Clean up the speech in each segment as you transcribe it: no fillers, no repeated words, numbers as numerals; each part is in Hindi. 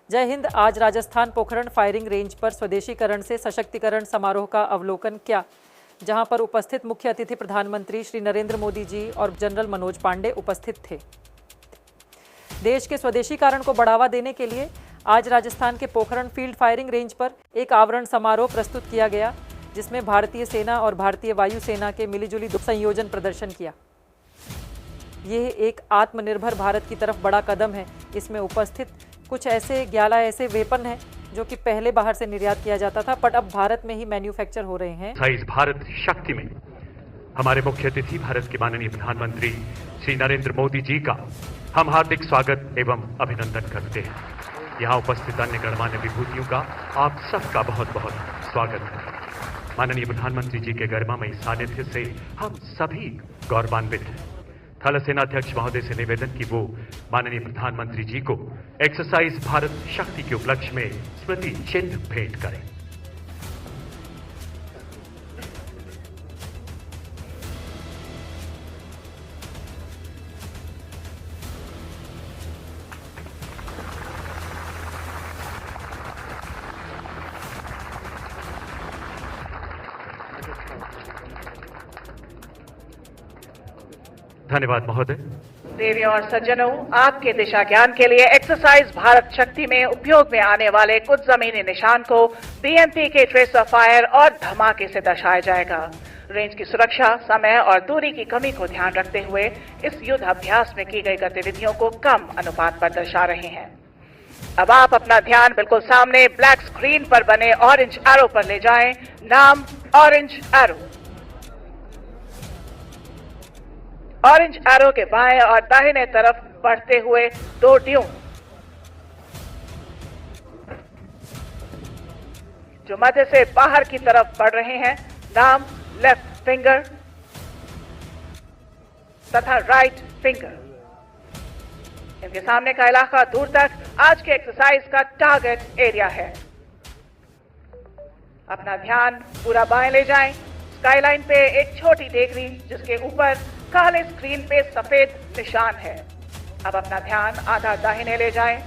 जय हिंद। आज राजस्थान पोखरण फायरिंग रेंज पर स्वदेशीकरण से सशक्तिकरण समारोह का अवलोकन किया, जहां पर उपस्थित मुख्य अतिथि प्रधानमंत्री श्री नरेंद्र मोदी जी और जनरल मनोज पांडे उपस्थित थे। देश के स्वदेशीकरण को बढ़ावा देने के लिए आज राजस्थान के पोखरण फील्ड फायरिंग रेंज पर एक आवरण समारोह प्रस्तुत किया गया, जिसमें भारतीय सेना और भारतीय वायुसेना के मिलीजुली संयोजन प्रदर्शन किया। यह एक आत्मनिर्भर भारत की तरफ बड़ा कदम है। इसमें उपस्थित कुछ ऐसे 11 ऐसे वेपन हैं जो कि पहले बाहर से निर्यात किया जाता था, बट अब भारत में ही मैन्युफैक्चर हो रहे हैं। इस भारत शक्ति में हमारे मुख्य अतिथि भारत के माननीय प्रधानमंत्री श्री नरेंद्र मोदी जी का हम हार्दिक स्वागत एवं अभिनंदन करते हैं। यहाँ उपस्थित अन्य गणमान्य विभूतियों का आप सबका बहुत बहुत स्वागत है। माननीय प्रधानमंत्री जी के गरिमामयी सानिध्य से हम सभी गौरवान्वित हैं। थल सेनाध्यक्ष महोदय से निवेदन कि वो माननीय प्रधानमंत्री जी को एक्सरसाइज भारत शक्ति के उपलक्ष्य में स्मृति चिन्ह भेंट करें। धन्यवाद महोदय। देवियों और सज्जनों, आपके दिशा ज्ञान के लिए एक्सरसाइज भारत शक्ति में उपयोग में आने वाले कुछ जमीनी निशान को बीएमपी के ट्रेसर फायर और धमाके से दर्शाया जाएगा। रेंज की सुरक्षा, समय और दूरी की कमी को ध्यान रखते हुए इस युद्ध अभ्यास में की गई गतिविधियों को कम अनुपात पर दर्शा रहे हैं। अब आप अपना ध्यान बिल्कुल सामने ब्लैक स्क्रीन पर बने ऑरेंज एरो पर ले जाएं। नाम ऑरेंज एरो। ऑरेंज एरो के बाएं और दाहिने तरफ बढ़ते हुए 2 ड्यून जो मध्य से बाहर की तरफ बढ़ रहे हैं। नाम लेफ्ट फिंगर तथा राइट फिंगर। इनके सामने का इलाका दूर तक आज के एक्सरसाइज का टारगेट एरिया है। अपना ध्यान पूरा बाएं ले जाएं। स्काईलाइन पे एक छोटी टेकरी जिसके ऊपर काले स्क्रीन पे सफेद निशान है। अब अपना ध्यान आधा दाहिने ले जाएं।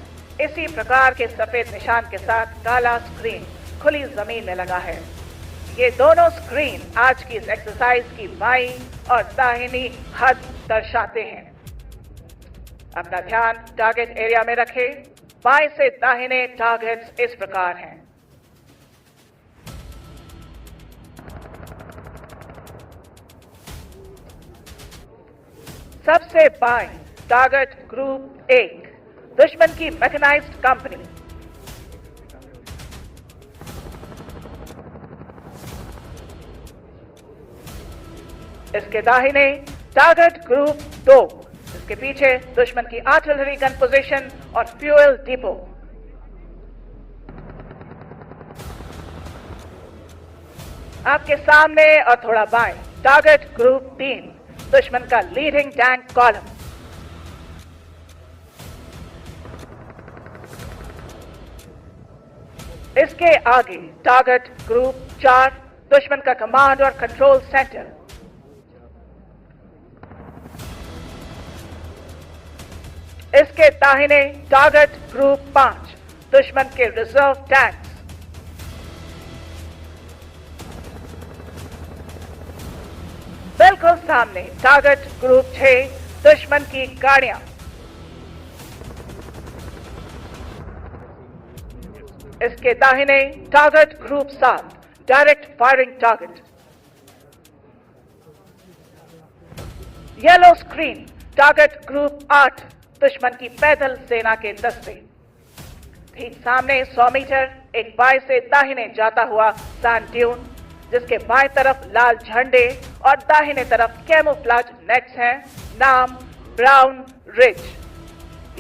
इसी प्रकार के सफेद निशान के साथ काला स्क्रीन खुली जमीन में लगा है। ये दोनों स्क्रीन आज की इस एक्सरसाइज की बाईं और दाहिनी हद दर्शाते हैं। अपना ध्यान टारगेट एरिया में रखें। बाएं से दाहिने टारगेट्स इस प्रकार हैं। सबसे बाएं टारगेट ग्रुप 1, दुश्मन की मैकेनाइज्ड कंपनी। इसके दाहिने टारगेट ग्रुप 2, इसके पीछे दुश्मन की आर्टिलरी गन पोजीशन और फ्यूल डिपो। आपके सामने और थोड़ा बाएं टारगेट ग्रुप 3, दुश्मन का लीडिंग टैंक कॉलम। इसके आगे टारगेट ग्रुप 4, दुश्मन का कमांड और कंट्रोल सेंटर। इसके दाहिने टारगेट ग्रुप 5, दुश्मन के रिजर्व टैंक्स। बिल्कुल सामने टारगेट ग्रुप 6, दुश्मन की गाड़ियां। इसके दाहिने target group 7, direct firing target. Yellow screen target group 8, दुश्मन की पैदल सेना के दस्ते। ठीक सामने 100 मीटर एक बाएं से दाहिने जाता हुआ सैंड ड्यून, जिसके बाएं तरफ लाल झंडे और दाहिने तरफ कैमोफ्लेज नेट्स हैं। नाम ब्राउन रिज।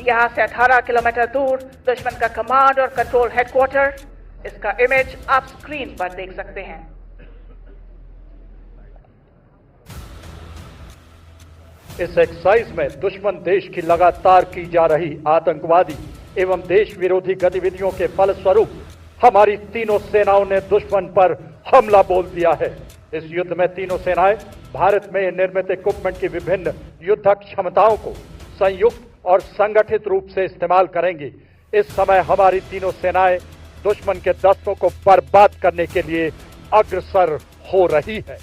यहां से 18 किलोमीटर दूर दुश्मन का कमांड और कंट्रोल हेडक्वार्टर। इसका इमेज आप स्क्रीन पर देख सकते हैं। इस एक्सरसाइज में दुश्मन देश की लगातार की जा रही आतंकवादी एवं देश विरोधी गतिविधियों के फलस्वरूप हमारी तीनों सेनाओं ने दुश्मन पर हमला बोल दिया है। इस युद्ध में तीनों सेनाएं भारत में निर्मित इक्विपमेंट की विभिन्न युद्धक क्षमताओं को संयुक्त और संगठित रूप से इस्तेमाल करेंगी। इस समय हमारी तीनों सेनाएं दुश्मन के दस्तों को बर्बाद करने के लिए अग्रसर हो रही है।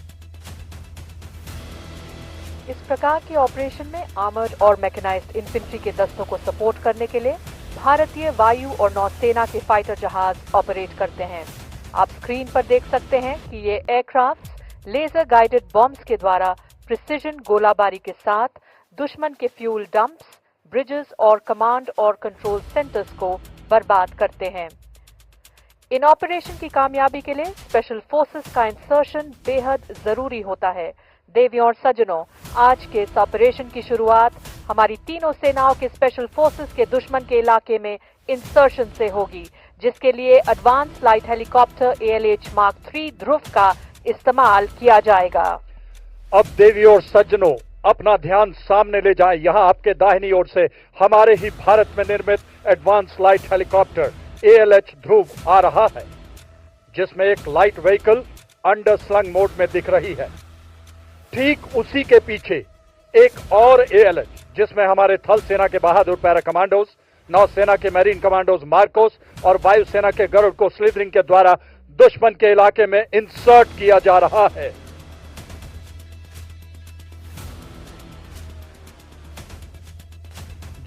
इस प्रकार के ऑपरेशन में आर्मर्ड और मैकेनाइज्ड इन्फेंट्री के दस्तों को सपोर्ट करने के लिए भारतीय वायु और नौसेना के फाइटर जहाज ऑपरेट करते हैं। आप स्क्रीन पर देख सकते हैं कि ये एयरक्राफ्ट लेजर गाइडेड बॉम्ब्स के द्वारा प्रिसिजन गोलाबारी के साथ दुश्मन के फ्यूल डंप्स, ब्रिजेस और कमांड और कंट्रोल सेंटर्स को बर्बाद करते हैं। इन ऑपरेशन की कामयाबी के लिए स्पेशल फोर्सेस का इंसर्शन बेहद जरूरी होता है। देवियों और सज्जनों, आज के इस ऑपरेशन की शुरुआत हमारी तीनों सेनाओं के स्पेशल फोर्सेस के दुश्मन के इलाके में इंसर्शन से होगी, जिसके लिए advance light helicopter ALH Mark 3 ध्रुव का इस्तेमाल किया जाएगा। अब देवियों और सज्जनों, अपना ध्यान सामने ले जाएं। यहाँ आपके दाहिनी ओर से हमारे ही भारत में निर्मित एडवांस लाइट हेलीकॉप्टर ALH ध्रुव आ रहा है, जिसमें एक light vehicle under slung mode में दिख रही है। ठीक उसी के पीछे एक और ALH, जिसमें हमारे थल सेना के बहादुर पैरा कमांडोज, नौसेना के मैरीन कमांडोज मार्कोस और वायुसेना के गरुड़ को स्लिदरिंग के द्वारा दुश्मन के इलाके में इंसर्ट किया जा रहा है।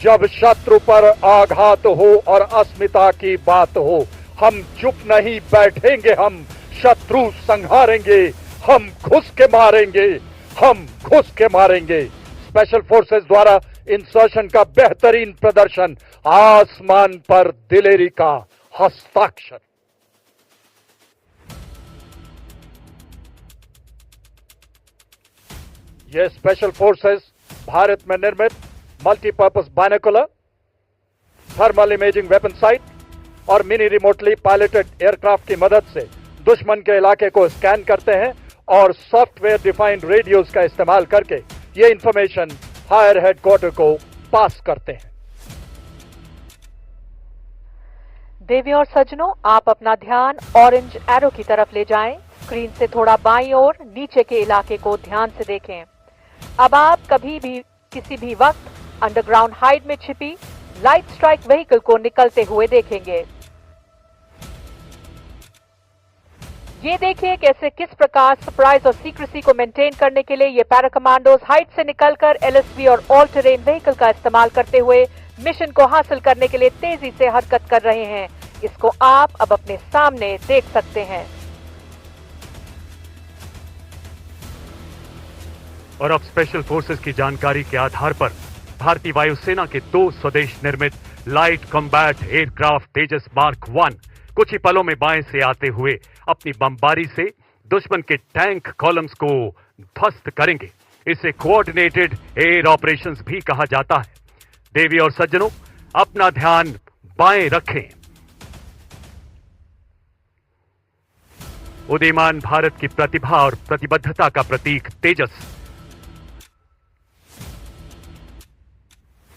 जब शत्रु पर आघात हो और अस्मिता की बात हो, हम चुप नहीं बैठेंगे, हम शत्रु संहारेंगे, हम घुस के मारेंगे, हम घुस के मारेंगे। स्पेशल फोर्सेस द्वारा इंसर्शन का बेहतरीन प्रदर्शन, आसमान पर दिलेरी का हस्ताक्षर। ये स्पेशल फोर्सेस भारत में निर्मित multipurpose binocular, thermal imaging weapon site और मिनी रिमोटली पायलटेड एयरक्राफ्ट की मदद से दुश्मन के इलाके को स्कैन करते हैं और सॉफ्टवेयर डिफाइंड रेडियोज का इस्तेमाल करके ये इंफॉर्मेशन हायर हेडक्वार्टर को पास करते हैं। देवियों और सज्जनों, आप अपना ध्यान ऑरेंज एरो की तरफ ले जाएं। स्क्रीन से थोड़ा बाईं ओर नीचे के इलाके को ध्यान से देखें। अब आप कभी भी किसी भी वक्त अंडरग्राउंड हाइड में छिपी लाइट स्ट्राइक व्हीकल को निकलते हुए देखेंगे। ये देखिए कैसे किस प्रकार सरप्राइज और सीक्रेसी को मेंटेन करने के लिए ये पैरा कमांडोज हाइट से निकलकर LSV और ऑल टेरेन व्हीकल का इस्तेमाल करते हुए मिशन को हासिल करने के लिए तेजी से हरकत कर रहे हैं। इसको आप अब अपने सामने देख सकते हैं। और अब स्पेशल फोर्सेस की जानकारी के आधार पर भारतीय वायुसेना के 2 स्वदेश निर्मित लाइट कॉम्बैट एयरक्राफ्ट तेजस मार्क 1 कुछ ही पलों में बाएं से आते हुए अपनी बमबारी से दुश्मन के टैंक कॉलम्स को ध्वस्त करेंगे। इसे कोऑर्डिनेटेड एयर ऑपरेशंस भी कहा जाता है। देवी और सज्जनों, अपना ध्यान बाएं रखें। उदीयमान भारत की प्रतिभा और प्रतिबद्धता का प्रतीक तेजस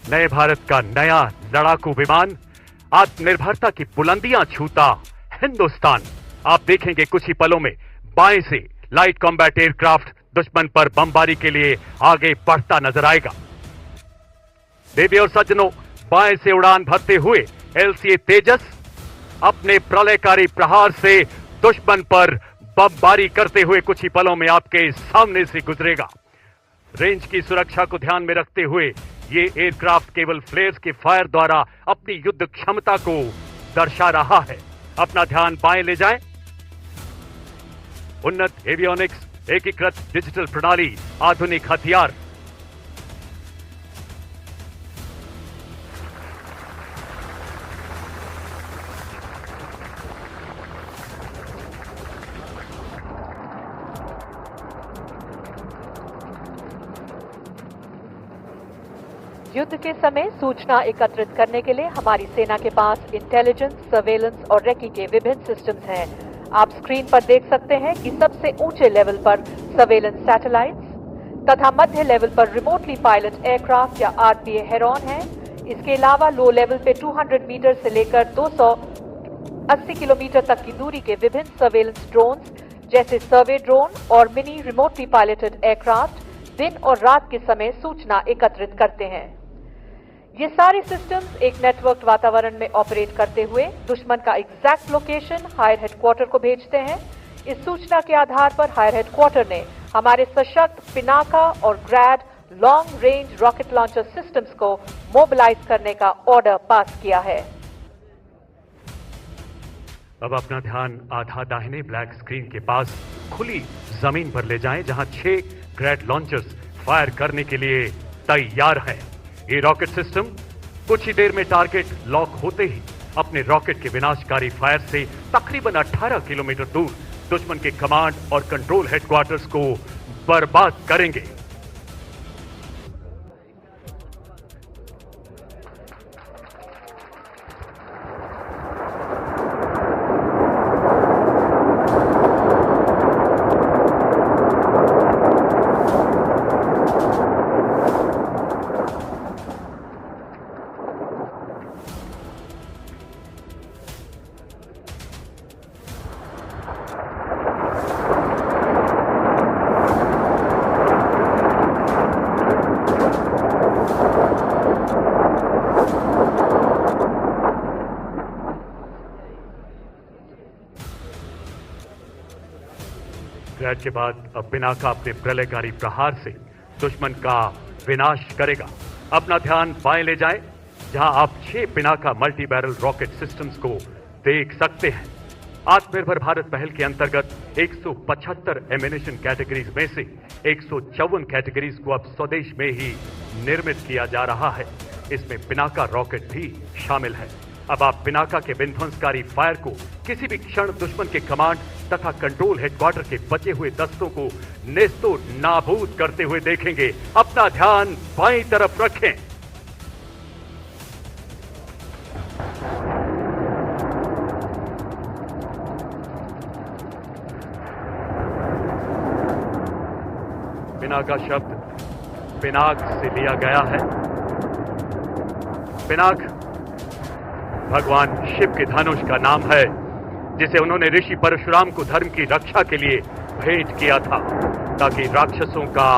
नए भारत का नया लड़ाकू विमान, आत्मनिर्भरता की बुलंदियां छूता हिंदुस्तान। आप देखेंगे कुछ ही पलों में बाएं से लाइट कॉम्बैट एयरक्राफ्ट दुश्मन पर बमबारी के लिए आगे बढ़ता नजर आएगा। देवी और सज्जनों, बाएं से उड़ान भरते हुए LCA तेजस अपने प्रलयकारी प्रहार से दुश्मन पर बमबारी करते हुए कुछ ही पलों में आपके सामने से गुजरेगा। रेंज की सुरक्षा को ध्यान में रखते हुए ये एयरक्राफ्ट केवल फ्लेयर्स के फायर द्वारा अपनी युद्ध क्षमता को दर्शा रहा है। अपना ध्यान बाएं ले जाएं। उन्नत एवियोनिक्स, एकीकृत डिजिटल प्रणाली, आधुनिक हथियार। युद्ध के समय सूचना एकत्रित करने के लिए हमारी सेना के पास इंटेलिजेंस, सर्वेलेंस और रेकी के विभिन्न सिस्टम्स हैं। आप स्क्रीन पर देख सकते हैं कि सबसे ऊंचे लेवल पर सर्वेलेंस सैटेलाइट्स तथा मध्य लेवल पर रिमोटली पायलट एयरक्राफ्ट या RPA हेरॉन है। इसके अलावा लो लेवल पे 200 मीटर से लेकर 280 किलोमीटर तक की दूरी के विभिन्न सर्वेलेंस ड्रोन्स जैसे सर्वे ड्रोन और मिनी रिमोटली पायलटेड एयरक्राफ्ट दिन और रात के समय सूचना एकत्रित करते हैं। ये सारी सिस्टम्स एक नेटवर्क वातावरण में ऑपरेट करते हुए दुश्मन का एग्जैक्ट लोकेशन हायर हेडक्वार्टर को भेजते हैं। इस सूचना के आधार पर हायर हेडक्वार्टर ने हमारे सशक्त पिनाका और Grad long range rocket launcher systems को मोबिलाइज करने का ऑर्डर पास किया है। अब अपना ध्यान आधा दाहिने ब्लैक स्क्रीन के पास खुली जमीन पर ले जाएं, जहां 6 ग्रैड लॉन्चर्स फायर करने के लिए तैयार हैं। ये रॉकेट सिस्टम कुछ ही देर में टारगेट लॉक होते ही अपने रॉकेट के विनाशकारी फायर से तकरीबन 18 किलोमीटर दूर दुश्मन के कमांड और कंट्रोल हेडक्वार्टर्स को बर्बाद करेंगे। ग्रैड के बाद अब पिनाका अपने प्रलयकारी प्रहार से दुश्मन का विनाश करेगा। अपना ध्यान बाएं ले जाएं, जहां आप 6 Pinaka multi barrel rocket systems को देख सकते हैं। आत्मनिर्भर भारत पहल के अंतर्गत 175 एमिनेशन कैटेगरीज में से 154 कैटेगरीज को अब स्वदेश में ही निर्मित किया जा रहा है। इसमें पिनाका रॉकेट भी शामिल है। अब आप पिनाका के विध्वंसकारी फायर को किसी भी क्षण दुश्मन के कमांड तथा कंट्रोल हेडक्वार्टर के बचे हुए दस्तों को नेस्तो नाबूद करते हुए देखेंगे। अपना ध्यान बाईं तरफ रखें। पिनाका शब्द पिनाक से लिया गया है। पिनाक भगवान शिव के धनुष का नाम है, जिसे उन्होंने ऋषि परशुराम को धर्म की रक्षा के लिए भेंट किया था, ताकि राक्षसों का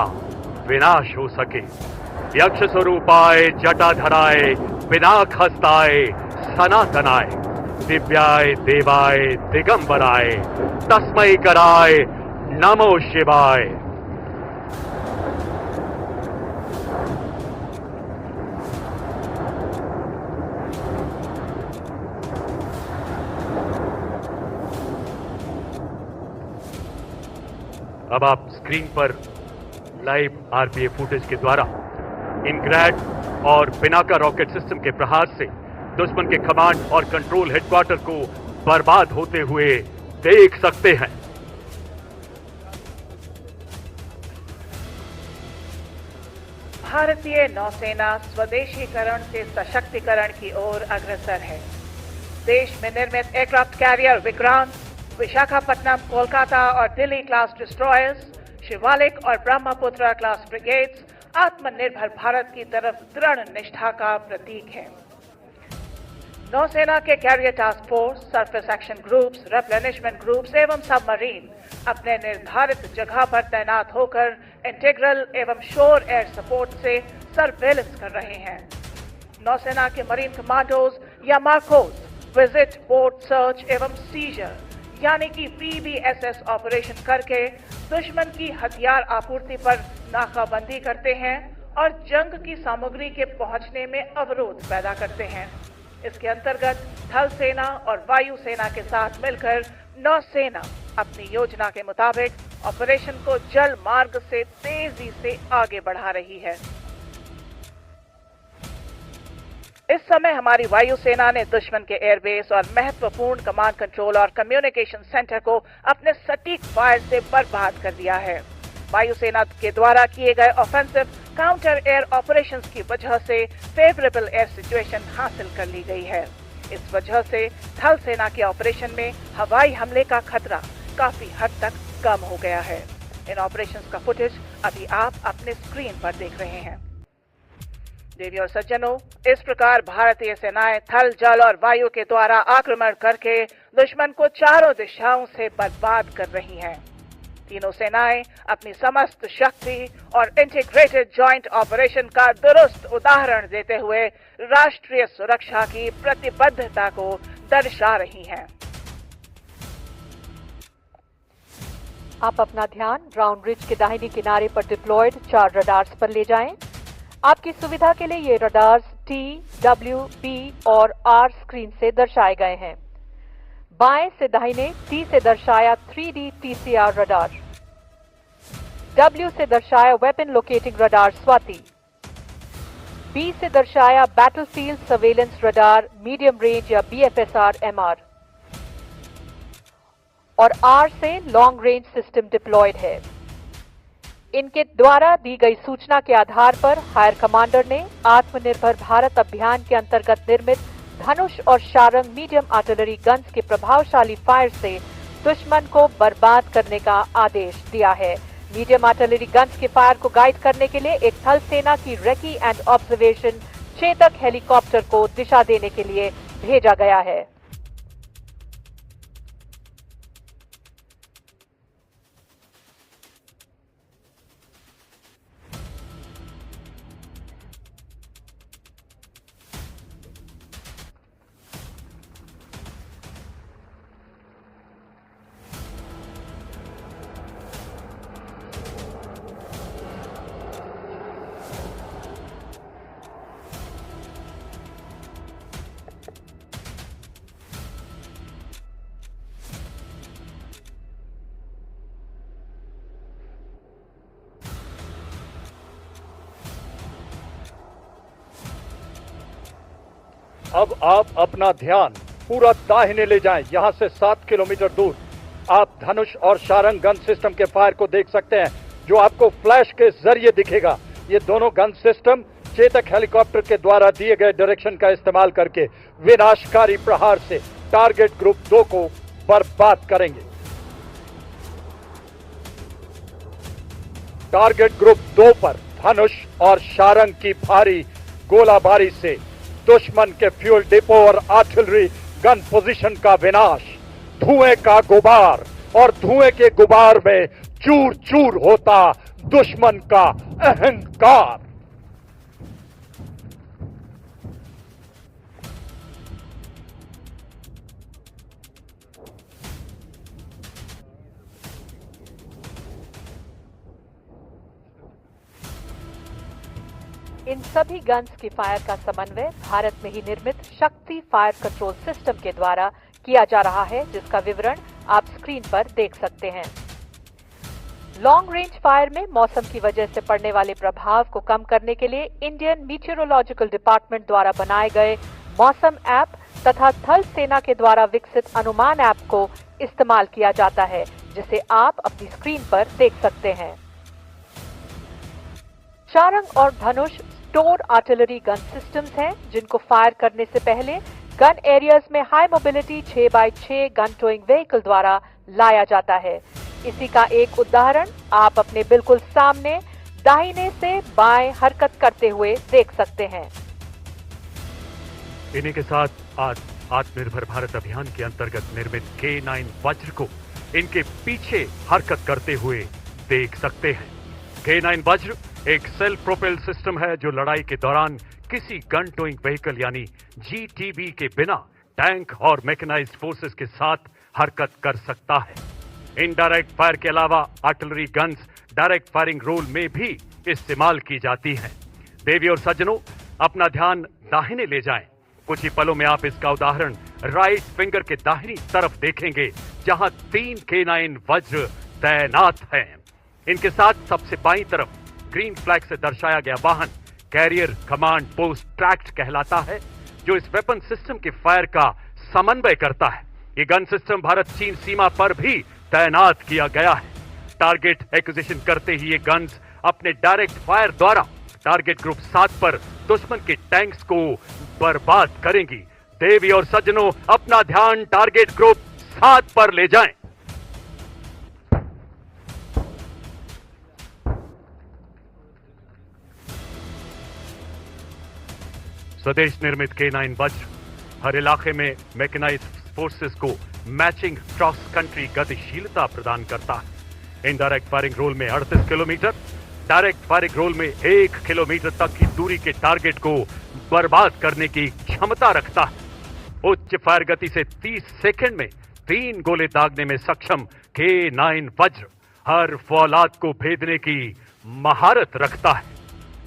विनाश हो सके। यक्ष स्वरूपाय जटाधराय पिनाक हस्ताय सनातनाय दिव्याय देवाय दिगंबराय तस्मै कराय नमो शिवाय। अब आप स्क्रीन पर लाइव आरपीए फुटेज के द्वारा इन ग्रैड और पिनाका रॉकेट सिस्टम के प्रहार से दुश्मन के कमांड और कंट्रोल हेडक्वार्टर को बर्बाद होते हुए देख सकते हैं। भारतीय नौसेना स्वदेशीकरण से सशक्तिकरण की ओर अग्रसर है। देश में निर्मित एयरक्राफ्ट कैरियर विक्रांत, विशाखापट्टनम, कोलकाता और दिल्ली क्लास डिस्ट्रॉयर्स, शिवालिक और ब्रह्मपुत्र क्लास ब्रिगेड्स आत्मनिर्भर भारत की तरफ दृढ़ निष्ठा का प्रतीक है। नौसेना के carrier task force, surface action groups, replenishment groups एवं सबमरीन अपने निर्धारित जगह पर तैनात होकर इंटीग्रल एवं शोर एयर सपोर्ट से सर्वेलेंस कर रहे हैं। नौसेना के मरीन कमांडोज या मार्कोस विजिट, बोट सर्च एवं सीजर यानी कि PBSS ऑपरेशन करके दुश्मन की हथियार आपूर्ति पर नाकाबंदी करते हैं और जंग की सामग्री के पहुंचने में अवरोध पैदा करते हैं। इसके अंतर्गत थल सेना और वायु सेना के साथ मिलकर नौसेना अपनी योजना के मुताबिक ऑपरेशन को जल मार्ग से तेजी से आगे बढ़ा रही है। इस समय हमारी वायुसेना ने दुश्मन के एयरबेस और महत्वपूर्ण कमांड कंट्रोल और कम्युनिकेशन सेंटर को अपने सटीक फायर से बर्बाद कर दिया है। वायुसेना के द्वारा किए गए ऑफेंसिव काउंटर एयर ऑपरेशंस की वजह से फेवरेबल एयर सिचुएशन हासिल कर ली गई है। इस वजह से थल सेना के ऑपरेशन में हवाई हमले का खतरा काफी हद तक कम हो गया है। इन ऑपरेशंस का फुटेज अभी आप अपने स्क्रीन पर देख रहे हैं। देवी और सज्जनों, इस प्रकार भारतीय सेनाएं थल, जल और वायु के द्वारा आक्रमण करके दुश्मन को चारों दिशाओं से बर्बाद कर रही हैं। तीनों सेनाएं अपनी समस्त शक्ति और इंटीग्रेटेड जॉइंट ऑपरेशन का दुरुस्त उदाहरण देते हुए राष्ट्रीय सुरक्षा की प्रतिबद्धता को दर्शा रही हैं। आप अपना ध्यान ब्राउन रिज के दाहिने किनारे पर डिप्लॉयड 4 रडार्स पर ले जाएं। आपकी सुविधा के लिए ये रडार्स T, W, B और R स्क्रीन से दर्शाए गए हैं। बाएं से दाहिने T से दर्शाया 3D TCR रडार, W से दर्शाया weapon locating radar Swati, B से दर्शाया battlefield surveillance radar medium range या BFSR MR और R से लॉन्ग रेंज सिस्टम डिप्लॉयड है। इनके द्वारा दी गई सूचना के आधार पर हायर कमांडर ने आत्मनिर्भर भारत अभियान के अंतर्गत निर्मित धनुष और शारंग मीडियम आर्टिलरी गन्स के प्रभावशाली फायर से दुश्मन को बर्बाद करने का आदेश दिया है। मीडियम आर्टिलरी गन्स के फायर को गाइड करने के लिए एक थल सेना की recce and observation Chetak helicopter को दिशा देने के लिए भेजा गया है। अब आप अपना ध्यान पूरा दाहिने ले जाएं। यहां से 7 किलोमीटर दूर आप धनुष और शारंग गन सिस्टम के फायर को देख सकते हैं, जो आपको फ्लैश के जरिए दिखेगा। ये दोनों गन सिस्टम चेतक हेलीकॉप्टर के द्वारा दिए गए डायरेक्शन का इस्तेमाल करके विनाशकारी प्रहार से टारगेट ग्रुप 2 को बर्बाद करेंगे। टारगेट ग्रुप 2 पर धनुष और शारंग की भारी गोलाबारी से दुश्मन के फ्यूल डिपो और आर्टिलरी गन पोजीशन का विनाश, धुएं का गुबार और धुएं के गुबार में चूर चूर होता दुश्मन का अहंकार। इन सभी गन्स की फायर का समन्वय भारत में ही निर्मित शक्ति फायर कंट्रोल सिस्टम के द्वारा किया जा रहा है, जिसका विवरण आप स्क्रीन पर देख सकते हैं। लॉन्ग रेंज फायर में मौसम की वजह से पड़ने वाले प्रभाव को कम करने के लिए इंडियन मीटियोरोलॉजिकल डिपार्टमेंट द्वारा बनाए गए मौसम ऐप तथा थल सेना के द्वारा विकसित अनुमान ऐप को इस्तेमाल किया जाता है, जिसे आप अपनी स्क्रीन पर देख सकते हैं। शारंग और धनुष स्टोर आर्टिलरी गन सिस्टम्स हैं, जिनको फायर करने से पहले गन एरियाज में high mobility 6x6 gun towing vehicle द्वारा लाया जाता है। इसी का एक उदाहरण आप अपने बिल्कुल सामने दाहिने से बाएं हरकत करते हुए देख सकते हैं। इन्हीं के साथ आज आत्मनिर्भर भारत अभियान के अंतर्गत निर्मित K9 वज्र को इनके पीछे हरकत करते हुए देख सकते हैं। K9 वज्र एक सेल्फ प्रोपेल्ड सिस्टम है जो लड़ाई के दौरान किसी गन टोइंग व्हीकल यानी GTV के बिना टैंक और मैकेनाइज्ड फोर्सेस के साथ हरकत कर सकता है। इनडायरेक्ट फायर के अलावा artillery guns direct firing role में भी इस्तेमाल की जाती हैं। देवी और सज्जनों, अपना ध्यान दाहिने ले जाएं। कुछ ही पलों में आप इसका उदाहरण राइट फिंगर के दाहिनी तरफ देखेंगे, जहां 3 K9 वज्र तैनात हैं। इनके साथ सबसे बाईं तरफ ग्रीन फ्लैग से दर्शाया गया वाहन कैरियर कमांड पोस्ट ट्रैक्ट कहलाता है, जो इस वेपन सिस्टम के फायर का समन्वय करता है। ये गन सिस्टम भारत चीन सीमा पर भी तैनात किया गया है। टारगेट एक्विजिशन करते ही ये गन्स अपने डायरेक्ट फायर द्वारा टारगेट ग्रुप 7 पर दुश्मन के टैंक्स को बर्बाद करेंगी। देवी और सज्जनों, अपना ध्यान टारगेट ग्रुप 7 पर ले जाएं। स्वदेश निर्मित K9 वज्र हर इलाके में मैकेनाइज्ड फोर्सेस को मैचिंग क्रॉस कंट्री गतिशीलता प्रदान करता है। इनडायरेक्ट फायरिंग रोल में 38 किलोमीटर, डायरेक्ट फायरिंग रोल में 1 किलोमीटर तक की दूरी के टारगेट को बर्बाद करने की क्षमता रखता है। उच्च फायर गति से 30 सेकंड में 3 गोले दागने में सक्षम K9 वज्र हर फौलाद को भेदने की महारत रखता है।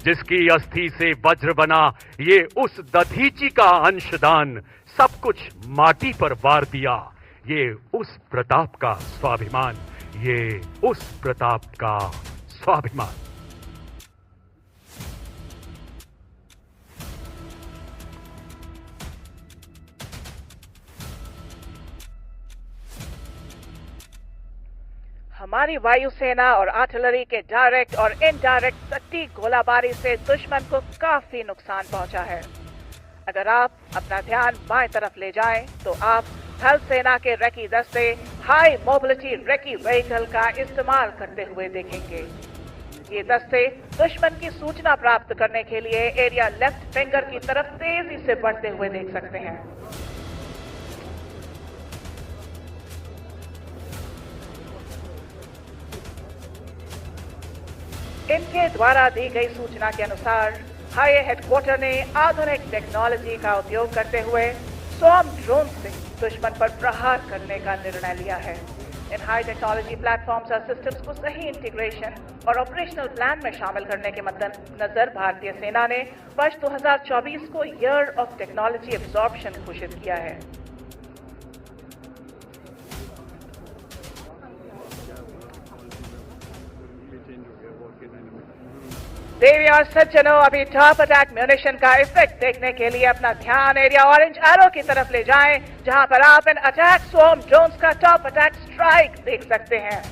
जिसकी अस्थि से वज्र बना ये उस दधीची का अंशदान सब कुछ माटी पर वार दिया। ये उस प्रताप का स्वाभिमान, ये उस प्रताप का स्वाभिमान। हमारी वायुसेना और आर्टिलरी के डायरेक्ट और इनडायरेक्ट सटीक गोलाबारी से दुश्मन को काफी नुकसान पहुंचा है। अगर आप अपना ध्यान बाएं तरफ ले जाएं, तो आप थल सेना के रेकी दस्ते हाई मोबिलिटी रेकी व्हीकल का इस्तेमाल करते हुए देखेंगे। ये दस्ते दुश्मन की सूचना प्राप्त करने के लिए एरिया लेफ्ट फिंगर की तरफ तेजी से बढ़ते हुए देख सकते हैं। इनके द्वारा दी गई सूचना के अनुसार हाई हेडक्वार्टर ने आधुनिक टेक्नोलॉजी का उपयोग करते हुए स्वॉर्म ड्रोन से दुश्मन पर प्रहार करने का निर्णय लिया है। इन हाई टेक्नोलॉजी प्लेटफॉर्म्स और सिस्टम्स को सही इंटीग्रेशन और ऑपरेशनल प्लान में शामिल करने के मद्देनजर भारतीय सेना ने वर्ष 2024 को ईयर ऑफ टेक्नोलॉजी एब्जॉर्प्शन घोषित किया है। देवी और सज्जनों, अभी टॉप अटैक म्यूनिशन का इफेक्ट देखने के लिए अपना ध्यान एरिया ऑरेंज एरो की तरफ ले जाएं, जहां पर आप इन अटैक स्वॉर्म ड्रोन्स का टॉप अटैक स्ट्राइक देख सकते हैं।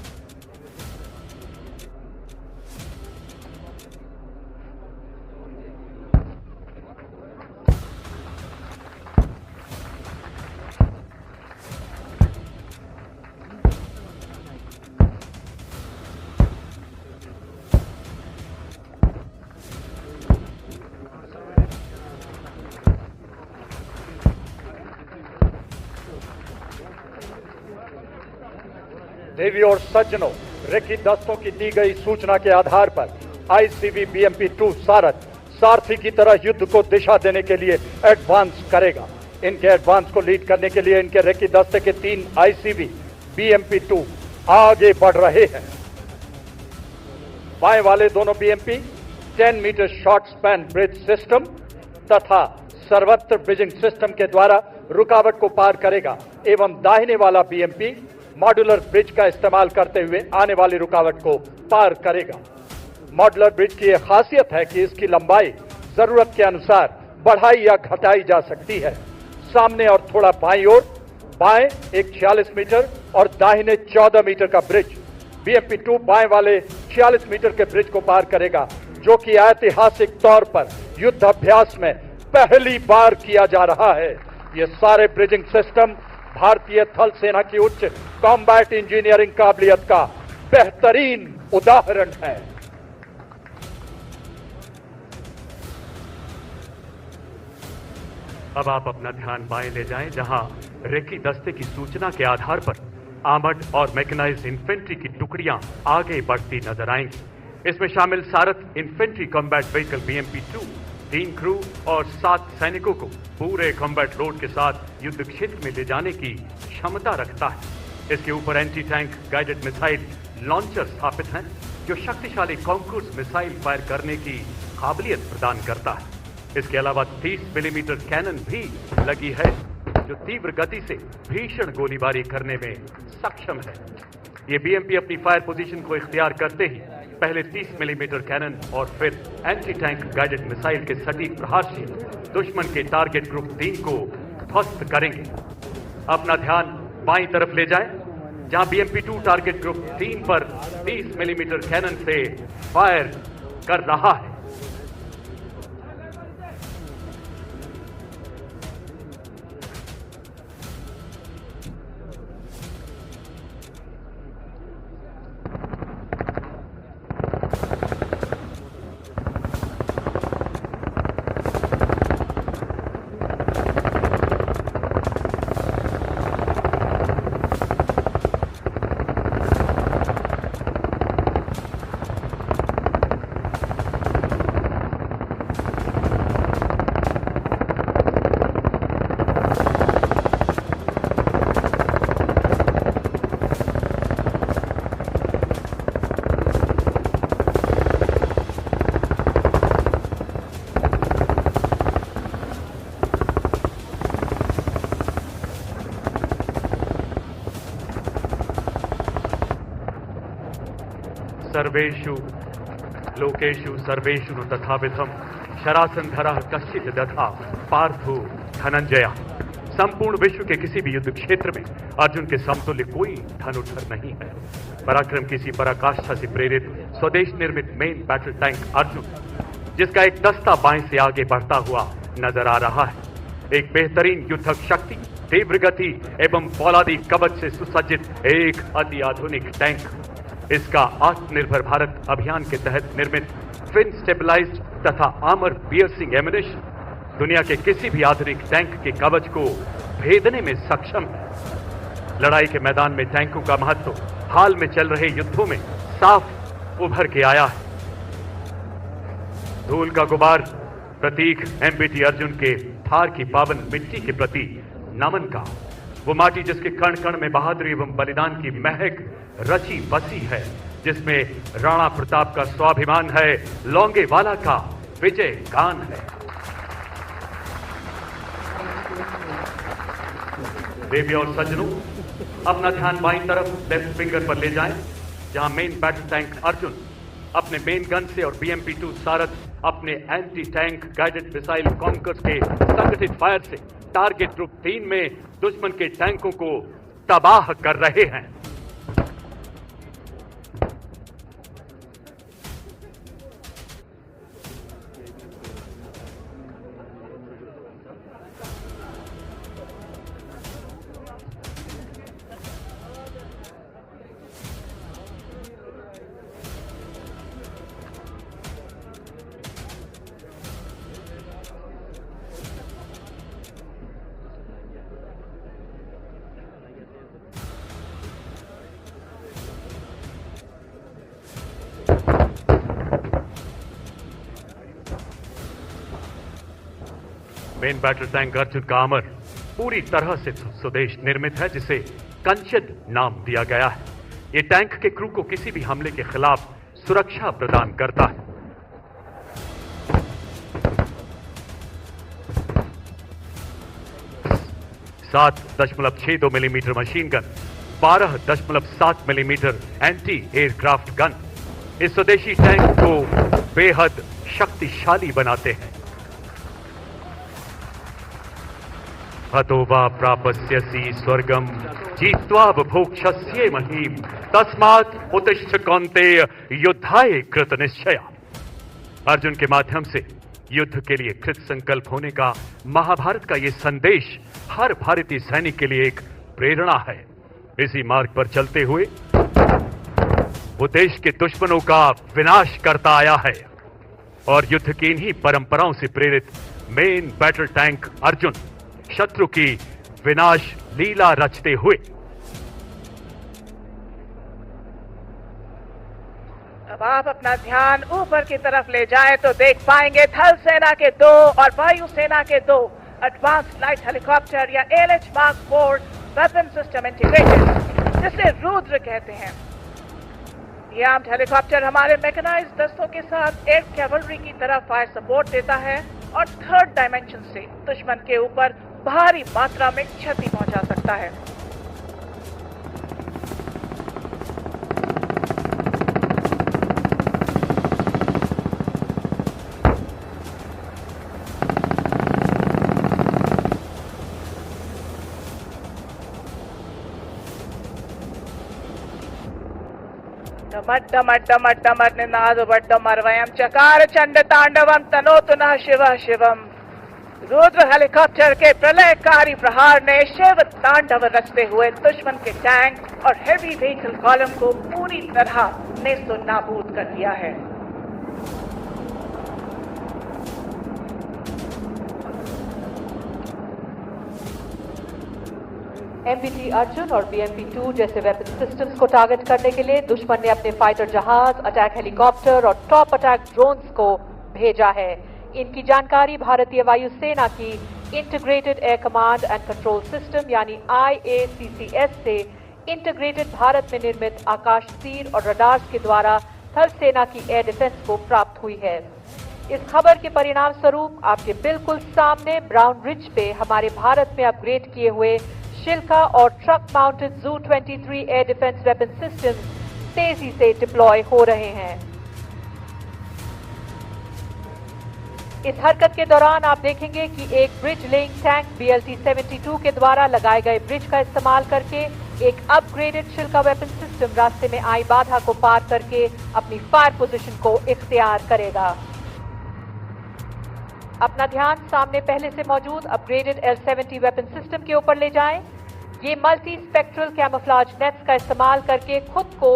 देवी और सज्जनों, रेकी दस्तों की दी गई सूचना के आधार पर आईसीबी BMP-2 सारथ सारथी की तरह युद्ध को दिशा देने के लिए एडवांस करेगा। इनके एडवांस को लीड करने के लिए इनके रेकी दस्ते के 3 आईसीबी BMP-2 आगे बढ़ रहे हैं। बाएं वाले दोनों BMP 10 metre short span bridge system तथा सर्वत्र ब्रिजिंग सिस्टम के द्वारा रुकावट को पार करेगा एवं दाहिने वाला BMP मॉड्यूलर ब्रिज का इस्तेमाल करते हुए आने वाली रुकावट को पार करेगा। मॉड्यूलर ब्रिज की यह खासियत है कि इसकी लंबाई जरूरत के अनुसार बढ़ाई या घटाई जा सकती है। सामने और थोड़ा बाईं ओर, बाएं एक 46 मीटर और दाहिने 14 मीटर का ब्रिज BMP-2 बाएं वाले 46 मीटर के ब्रिज को पार करेगा, जो कि ऐतिहासिक तौर पर युद्ध अभ्यास में पहली बार किया जा रहा है। ये सारे ब्रिजिंग सिस्टम भारतीय थल सेना की उच्च कॉम्बैट इंजीनियरिंग काबिलियत का बेहतरीन उदाहरण है। अब आप अपना ध्यान बाएं ले जाएं, जहां रेकी दस्ते की सूचना के आधार पर आर्मर्ड और मैकेनाइज्ड इन्फेंट्री की टुकड़ियां आगे बढ़ती नजर आएंगी। इसमें शामिल सारथ infantry combat vehicle BMP-2 3 crew और 7 सैनिकों को पूरे कॉम्बैट लोड के साथ युद्ध क्षेत्र में ले जाने की क्षमता रखता है। इसके ऊपर anti tank guided missile launcher स्थापित हैं, जो शक्तिशाली कॉन्कूर्स मिसाइल फायर करने की काबिलियत प्रदान करता है। इसके अलावा 30 मिलीमीटर कैनन भी लगी है, जो तीव्र गति से भीषण गोलीबारी करने में सक्षम है। ये BMP अपनी फायर पोजीशन को इख्तियार करते ही पहले 30 मिलीमीटर कैनन और फिर एंटी टैंक गाइडेड मिसाइल के सटीक प्रहार से दुश्मन के टारगेट ग्रुप 3 को ध्वस्त करेंगे। अपना ध्यान बाईं तरफ ले जाएं, जहां BMP-2 टारगेट ग्रुप 3 पर 30 मिलीमीटर कैनन से फायर कर रहा है। सर्वेषु लोकेषु सर्वेषु नु तथाविधम शरासंधरः कश्चित् दधा पार्थो धनंजय। संपूर्ण विश्व के किसी भी युद्ध क्षेत्र में अर्जुन के समतुल्य कोई धनुधर नहीं है। पराक्रम किसी पराकाष्ठा से प्रेरित स्वदेश निर्मित मेन बैटल टैंक अर्जुन, जिसका एक दस्ता बाएं से आगे बढ़ता हुआ नजर आ रहा है, एक बेहतरीन युद्धक शक्ति, तीव्र गति एवं फौलादी कवच से सुसज्जित एक अति आधुनिक टैंक। इसका आत्मनिर्भर भारत अभियान के तहत निर्मित ट्विन स्टेबलाइज्ड तथा आर्मर पियर्सिंग एम्युनिशन दुनिया के किसी भी आधुनिक टैंक के कवच को भेदने में सक्षम है। लड़ाई के मैदान में टैंकों का महत्व हाल में चल रहे युद्धों में साफ उभर के आया है। धूल का गुबार प्रतीक एमबीटी अर्जुन के थार की पावन मिट्टी के प्रति नमन का, वो माटी जिसके कण कण में बहादुरी एवं बलिदान की महक रची बसी है, जिसमें राणा प्रताप का स्वाभिमान है, लौंगेवाला का विजय गान है। देवी और सज्जनों, अपना ध्यान बाईं तरफ लेफ्ट फिंगर पर ले जाएं, जहां मेन बैटल टैंक अर्जुन अपने मेन गन से और BMP-2 सारथ अपने anti tank guided missile conquers के संगठित फायर से टारगेट ग्रुप 3 में दुश्मन के टैंकों को तबाह कर रहे हैं। मेन बैटल टैंक अर्जुन का आर्मर पूरी तरह से स्वदेश निर्मित है, जिसे कंचन नाम दिया गया है। ये टैंक के क्रू को किसी भी हमले के खिलाफ सुरक्षा प्रदान करता है। सात 7.62 millimetre machine gun, 12.7 millimetre anti aircraft gun इस स्वदेशी टैंक को बेहद शक्तिशाली बनाते हैं। हतो वा प्रापस्यसि स्वर्गम जीत्वा भोक्ष्यसे महीम तस्मात् उत्तिष्ठ कौन्तेय युद्धाय कृत निश्चय। अर्जुन के माध्यम से युद्ध के लिए कृत संकल्प होने का महाभारत का ये संदेश हर भारतीय सैनिक के लिए एक प्रेरणा है। इसी मार्ग पर चलते हुए वो देश के दुश्मनों का विनाश करता आया है और युद्ध की इन्हीं परंपराओं से प्रेरित मेन बैटल टैंक अर्जुन शत्रु की विनाश लीला रचते हुए अब आप अपना ध्यान ऊपर की तरफ ले जाएं तो देख पाएंगे थल सेना के 2 और वायु सेना के 2 एडवांस्ड लाइट हेलीकॉप्टर या ALH Mark 4 weapon system integrated, जिसे रुद्र कहते हैं। ये आर्म्ड हेलीकॉप्टर हमारे मैकेनाइज्ड दस्तों के साथ एयर कैवलरी की तरह फायर सपोर्ट देता है और थर्ड डायमेंशन से दुश्मन के ऊपर भारी मात्रा में क्षति पहुंचा सकता है। डमर निनाद वड्डमर वयम चकार चंड तांडवम तनोतु नः शिवः शिवम। रुद्र हेलीकॉप्टर के प्रलयकारी प्रहार ने शिव तांडव रचते हुए दुश्मन के टैंक और हेवी व्हीकल कॉलम को पूरी तरह नेस्तो नाबूद कर दिया है। एमबीटी अर्जुन और BMP-2 जैसे वेपन सिस्टम्स को टारगेट करने के लिए दुश्मन ने अपने फाइटर जहाज, अटैक हेलीकॉप्टर और टॉप अटैक ड्रोन्स को भेजा है। इनकी जानकारी भारतीय वायुसेना की integrated air command and control system यानी IACCS से इंटीग्रेटेड भारत में निर्मित आकाश तीर और रडार्स के द्वारा थल सेना की एयर डिफेंस को प्राप्त हुई है। इस खबर के परिणाम स्वरूप आपके बिल्कुल सामने ब्राउन रिज पे हमारे भारत में अपग्रेड किए हुए शिल्का और truck mounted Zu-23 air defence weapon system तेजी से डिप्लॉय हो रहे हैं। इस हरकत के दौरान आप देखेंगे कि एक ब्रिज लेइंग टैंक BLT-72 के द्वारा लगाए गए ब्रिज का इस्तेमाल करके एक अपग्रेडेड शिल्का वेपन सिस्टम रास्ते में आई बाधा को पार करके अपनी फायर पोजीशन को इख्तियार करेगा। अपना ध्यान सामने पहले से मौजूद अपग्रेडेड L-70 वेपन सिस्टम के ऊपर ले जाएं। ये मल्टी स्पेक्ट्रल कैमोफ्लेज नेट्स का इस्तेमाल करके खुद को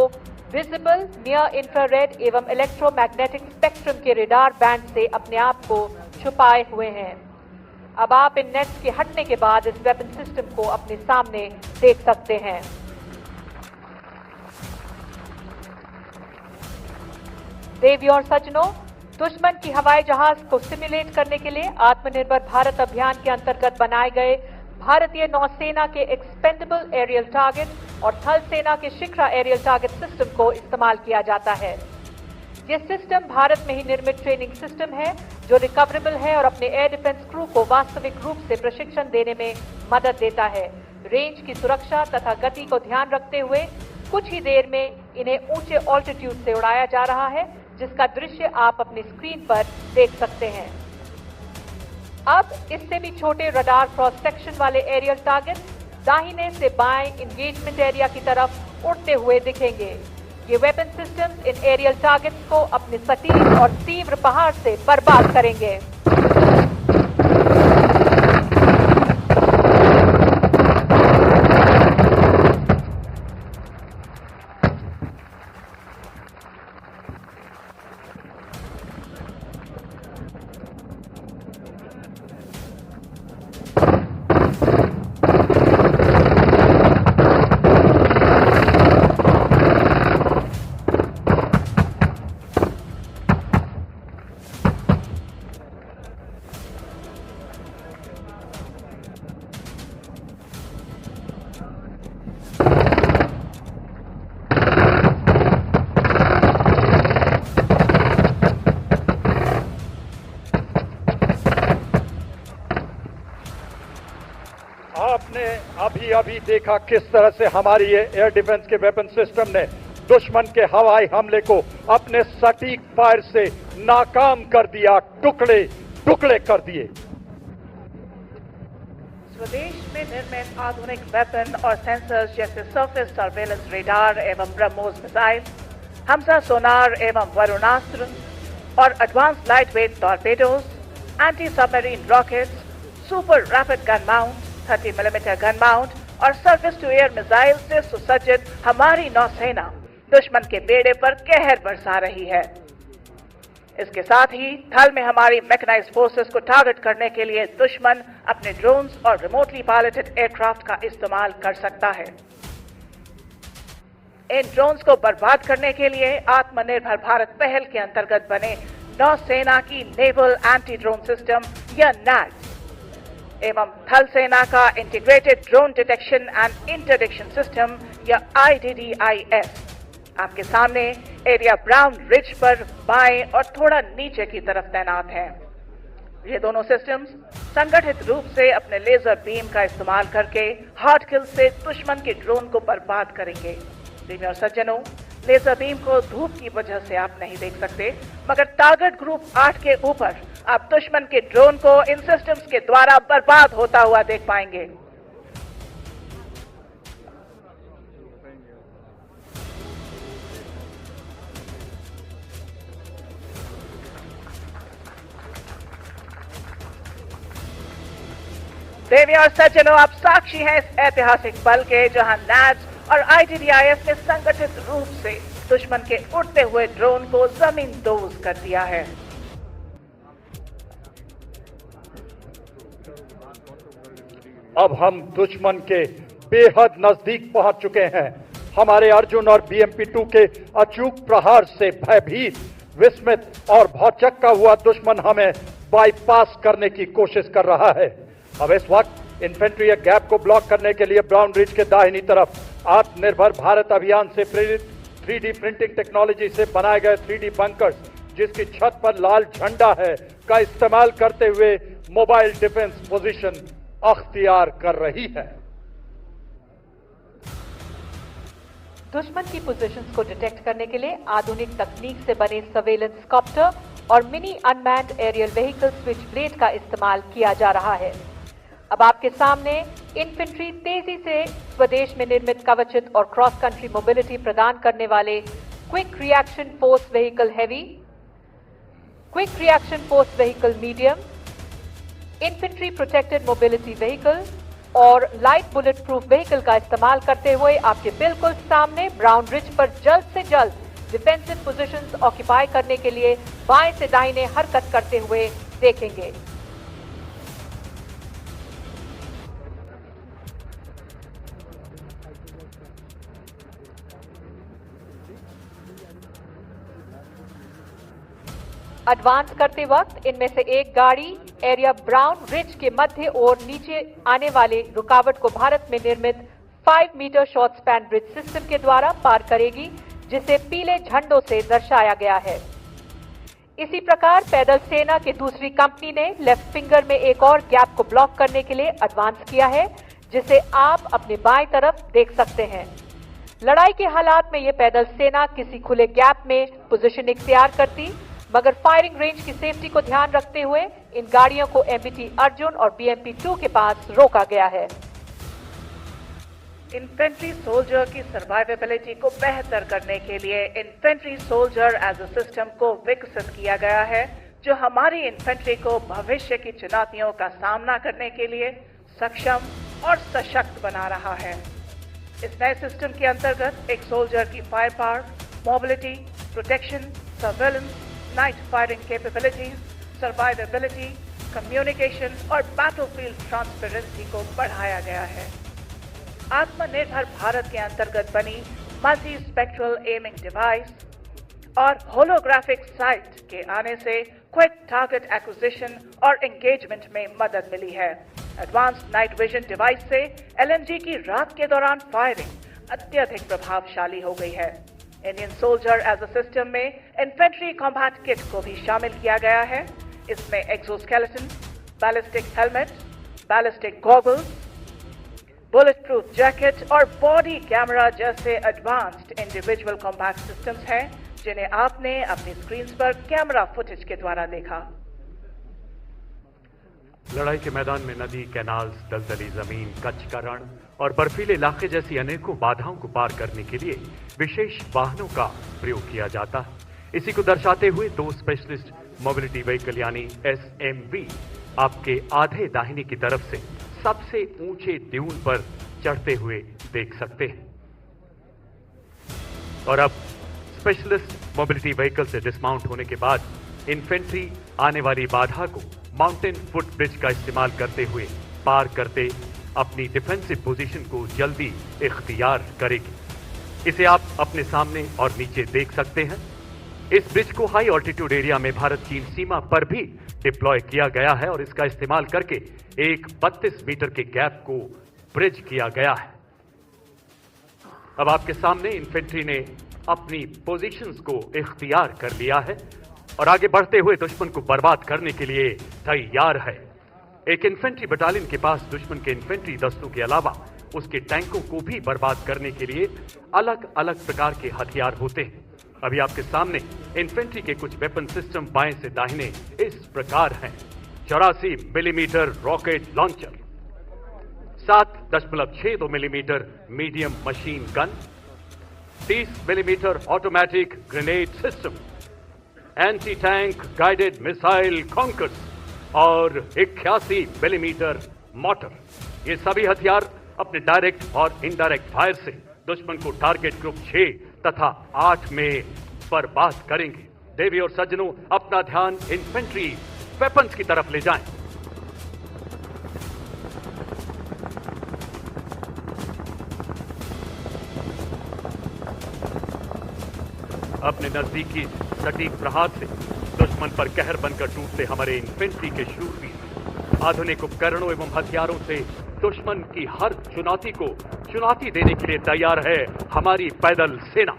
विजिबल, नियर इंफ्रारेड एवं इलेक्ट्रोमैग्नेटिक स्पेक्ट्रम के रेडार बैंड से अपने आप को छुपाए हुए हैं। अब आप इन नेट्स के हटने के बाद इस वेपन सिस्टम को अपने सामने देख सकते हैं। देवियों और सज्जनों, दुश्मन की हवाई जहाज को सिमुलेट करने के लिए आत्मनिर्भर भारत अभियान के अंतर्गत बनाए गए भारतीय नौसेना के एक्सपेंडेबल एरियल टारगेट और थल सेना के शिखरा एरियल टारगेट सिस्टम को इस्तेमाल किया जाता है। यह सिस्टम भारत में ही निर्मित ट्रेनिंग सिस्टम है जो रिकवरेबल है और अपने एयर डिफेंस क्रू को वास्तविक रूप से प्रशिक्षण देने में मदद देता है। रेंज की सुरक्षा तथा गति को ध्यान रखते हुए कुछ ही देर में इन्हें ऊंचे ऑल्टीट्यूड से उड़ाया जा रहा है, जिसका दृश्य आप अपनी स्क्रीन पर देख सकते हैं। अब इससे भी छोटे रडार क्रॉस सेक्शन वाले एरियल टारगेट दाहिने से बाएं इंगेजमेंट एरिया की तरफ उड़ते हुए दिखेंगे। ये वेपन सिस्टम्स इन एरियल टारगेट्स को अपने सटीक और तीव्र पहाड़ से बर्बाद करेंगे। आपने अभी देखा किस तरह से हमारी ये एयर डिफेंस के वेपन सिस्टम ने दुश्मन के हवाई हमले को अपने सटीक फायर से नाकाम कर दिया, टुकड़े टुकड़े कर दिए। स्वदेश में निर्मित आधुनिक वेपन और सेंसर्स जैसे सरफेस सर्वेलेंस रेडार एवं ब्रह्मोस मिसाइल, हमसा सोनार एवं वरुणास्त्र और advance lightweight torpedoes, anti submarine rockets, super rapid gun mount, 30 millimetre gun mount और सर्फेस टू एयर मिसाइल से सुसज्जित हमारी नौसेना दुश्मन के बेड़े पर कहर बरसा रही है। इसके साथ ही थल में हमारी मैकेनाइज्ड फोर्सेस को टारगेट करने के लिए दुश्मन अपने ड्रोन्स और रिमोटली पायलटेड एयरक्राफ्ट का इस्तेमाल कर सकता है। इन ड्रोन्स को बर्बाद करने के लिए आत्मनिर्भर भारत पहल के अंतर्गत बने नौसेना की नेवल एंटी ड्रोन सिस्टम या नैड्स एवं थल सेना का integrated drone detection and interdiction system या IDDIS आपके सामने एरिया ब्राउन रिज पर बाएं और थोड़ा नीचे की तरफ तैनात हैं। ये दोनों सिस्टम्स संगठित रूप से अपने लेजर बीम का इस्तेमाल करके हार्ड किल से दुश्मन के ड्रोन को बर्बाद करेंगे। प्रेमी और सज्जनों, लेजर बीम को धूप की वजह से आप नहीं देख सकते, मगर टारगेट ग्रुप 8 के ऊपर आप दुश्मन के ड्रोन को इन सिस्टम्स के द्वारा बर्बाद होता हुआ देख पाएंगे। देवी और सज्जनों, आप साक्षी हैं इस ऐतिहासिक पल के जहां नैड्स और IDDIS ने संगठित रूप से दुश्मन के उड़ते हुए ड्रोन को जमींदोज कर दिया है। अब हम दुश्मन के बेहद नजदीक पहुंच चुके हैं। हमारे अर्जुन और BMP-2 के अचूक प्रहार से भयभीत, विस्मित और भौचक्का हुआ दुश्मन हमें बाईपास करने की कोशिश कर रहा है। अब इस वक्त इन्फेंट्री या गैप को ब्लॉक करने के लिए ब्राउन रिज के दाहिनी तरफ आत्मनिर्भर भारत अभियान से प्रेरित 3D प्रिंटिंग टेक्नोलॉजी से बनाए गए 3D बंकर्स, जिसकी छत पर लाल झंडा है, का इस्तेमाल करते हुए मोबाइल डिफेंस पोजीशन अख्तियार कर रही है। दुश्मन की पोजीशंस को डिटेक्ट करने के लिए आधुनिक तकनीक से बने सर्वेलेंस कॉप्टर और mini unmanned aerial vehicle switch blade का इस्तेमाल किया जा रहा है। अब आपके सामने इन्फेंट्री तेजी से स्वदेश में निर्मित कवचित और क्रॉस कंट्री मोबिलिटी प्रदान करने वाले quick reaction force vehicle heavy, quick reaction force vehicle medium, infantry protected mobility vehicle और लाइट बुलेट प्रूफ व्हीकल का इस्तेमाल करते हुए आपके बिल्कुल सामने ब्राउन रिज पर जल्द से जल्द डिफेंसिव पोजीशंस ऑक्यूपाई करने के लिए बाएं से दाहिने हरकत करते हुए देखेंगे। एडवांस करते वक्त इनमें से एक गाड़ी एरिया ब्राउन रिज के मध्य और नीचे आने वाले रुकावट को भारत में निर्मित 5 metre short span bridge system के द्वारा पार करेगी, जिसे पीले झंडों से दर्शाया गया है। इसी प्रकार पैदल सेना की दूसरी कंपनी ने लेफ्ट फिंगर में एक और गैप को ब्लॉक करने के लिए एडवांस किया है, जिसे आप अपने बाएं तरफ देख सकते हैं। लड़ाई के हालात में यह पैदल सेना किसी खुले गैप में पोजीशन इख्तियार करती, मगर फायरिंग रेंज की सेफ्टी को ध्यान रखते हुए इन गाड़ियों को एमबीटी अर्जुन और बीएमपी-2 के पास रोका गया है। इन्फेंट्री सोल्जर की सर्वाइवेबिलिटी को बेहतर करने के लिए infantry soldier as a system को विकसित किया गया है, जो हमारी इन्फेंट्री को भविष्य की चुनौतियों का सामना करने के लिए सक्षम और सशक्त बना रहा है। इस नए सिस्टम के अंतर्गत एक सोल्जर की fire power, mobility, protection, surveillance, night firing capabilities, survivability, communication और बैटलफील्ड ट्रांसपेरेंसी को बढ़ाया गया है। आत्मनिर्भर भारत के अंतर्गत बनी मल्टी स्पेक्ट्रल एमिंग डिवाइस और होलोग्राफिक साइट के आने से क्विक टारगेट एक्विजिशन और एंगेजमेंट में मदद मिली है। एडवांस्ड नाइट विजन डिवाइस से एलएमजी की रात के दौरान फायरिंग अत्यधिक प्रभावशाली हो गई है। Indian soldier as a system में इन्फेंट्री कॉम्बैट किट को भी शामिल किया गया है। इसमें exoskeleton, ballistic helmet, ballistic goggles, bullet proof jacket और बॉडी कैमरा जैसे एडवांस्ड इंडिविजुअल कॉम्बैट सिस्टम्स हैं, जिन्हें आपने अपनी स्क्रीन पर कैमरा फुटेज के द्वारा देखा। लड़ाई के मैदान में नदी, कैनाल्स, दलदली जमीन, कच्छ का रण और बर्फीले इलाके जैसी अनेकों बाधाओं को पार करने के लिए विशेष वाहनों का प्रयोग किया जाता है। इसी को दर्शाते हुए 2 स्पेशलिस्ट मोबिलिटी व्हीकल यानी एसएमवी आपके आधे दाहिने की तरफ से सबसे ऊंचे ड्यून पर चढ़ते हुए देख सकते हैं। और अब स्पेशलिस्ट मोबिलिटी व्हीकल से डिस्माउंट होने के बाद इन्फेंट्री आने वाली बाधा को माउंटेन फुट ब्रिज का इस्तेमाल करते हुए पार करते अपनी डिफेंसिव पोजीशन को जल्दी इख्तियार करेगी। इसे आप अपने सामने और नीचे देख सकते हैं। इस ब्रिज को हाई ऑल्टीट्यूड एरिया में भारत चीन सीमा पर भी डिप्लॉय किया गया है और इसका इस्तेमाल करके एक 32 मीटर के गैप को ब्रिज किया गया है। अब आपके सामने इन्फेंट्री ने अपनी पोजीशंस को इख्तियार कर लिया है और आगे बढ़ते हुए दुश्मन को बर्बाद करने के लिए तैयार है। एक इन्फेंट्री बटालियन के पास दुश्मन के इन्फेंट्री दस्तों के अलावा उसके टैंकों को भी बर्बाद करने के लिए अलग अलग प्रकार के हथियार होते हैं। अभी आपके सामने इन्फेंट्री के कुछ वेपन सिस्टम बाएं से दाहिने इस प्रकार हैं। 84 millimetre rocket launcher, 7.62 millimetre medium machine gun, 30 millimetre automatic grenade system, anti tank guided missile conquers और 81 मिलीमीटर मोटर। ये सभी हथियार अपने डायरेक्ट और इनडायरेक्ट फायर से दुश्मन को टारगेट ग्रुप 6 तथा 8 में बर्बाद करेंगे। देवी और सज्जनों, अपना ध्यान इन्फेंट्री वेपन्स की तरफ ले जाएं। अपने नजदीकी सटीक प्रहार से दुश्मन पर कहर बनकर टूटते हमारे इन्फेंट्री के शूरवीर आधुनिक उपकरणों एवं हथियारों से दुश्मन की हर चुनौती को चुनौती देने के लिए तैयार है हमारी पैदल सेना।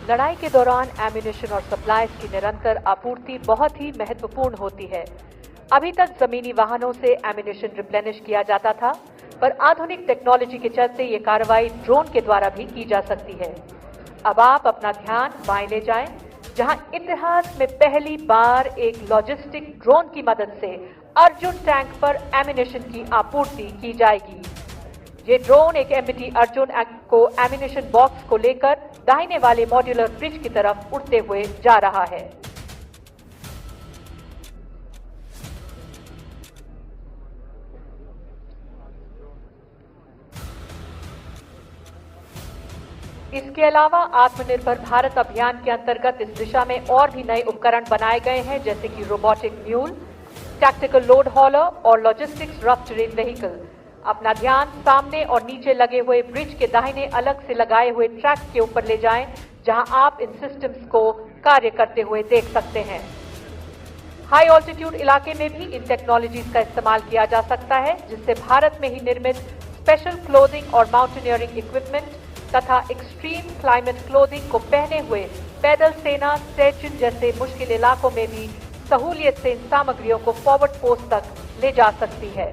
लड़ाई के दौरान एम्यूनिशन और सप्लाईज की निरंतर आपूर्ति बहुत ही महत्वपूर्ण होती है। अभी तक जमीनी वाहनों से एम्यूनिशन रिप्लेनिश किया जाता था, पर आधुनिक टेक्नोलॉजी के चलते ये कार्रवाई ड्रोन के द्वारा भी की जा सकती है। अब आप अपना ध्यान बाएं ले जाएं, जहां इतिहास में पहली बार एक लॉजिस्टिक ड्रोन की मदद से अर्जुन टैंक पर एम्यूनिशन की आपूर्ति की जाएगी। ये ड्रोन एक एमबीटी अर्जुन को एम्यूनिशन बॉक्स को लेकर दाहिने वाले मॉड्यूलर ब्रिज की तरफ उड़ते हुए जा रहा है। इसके अलावा आत्मनिर्भर भारत अभियान के अंतर्गत इस दिशा में और भी नए उपकरण बनाए गए हैं, जैसे कि रोबोटिक म्यूल, टैक्टिकल लोड हॉलर और लॉजिस्टिक्स रफ टेरेन व्हीकल। अपना ध्यान सामने और नीचे लगे हुए ब्रिज के दाहिने अलग से लगाए हुए ट्रैक के ऊपर ले जाएं, जहां आप इन सिस्टम्स को कार्य करते हुए देख सकते हैं। हाई ऑल्टीट्यूड इलाके में भी इन टेक्नोलॉजीज का इस्तेमाल किया जा सकता है, जिससे भारत में ही निर्मित स्पेशल क्लोथिंग और माउंटेनियरिंग इक्विपमेंट तथा एक्सट्रीम क्लाइमेट क्लोथिंग को पहने हुए पैदल सेना स्टेशन जैसे मुश्किल इलाकों में भी सहूलियत से इन सामग्रियों को फॉरवर्ड पोस्ट तक ले जा सकती है।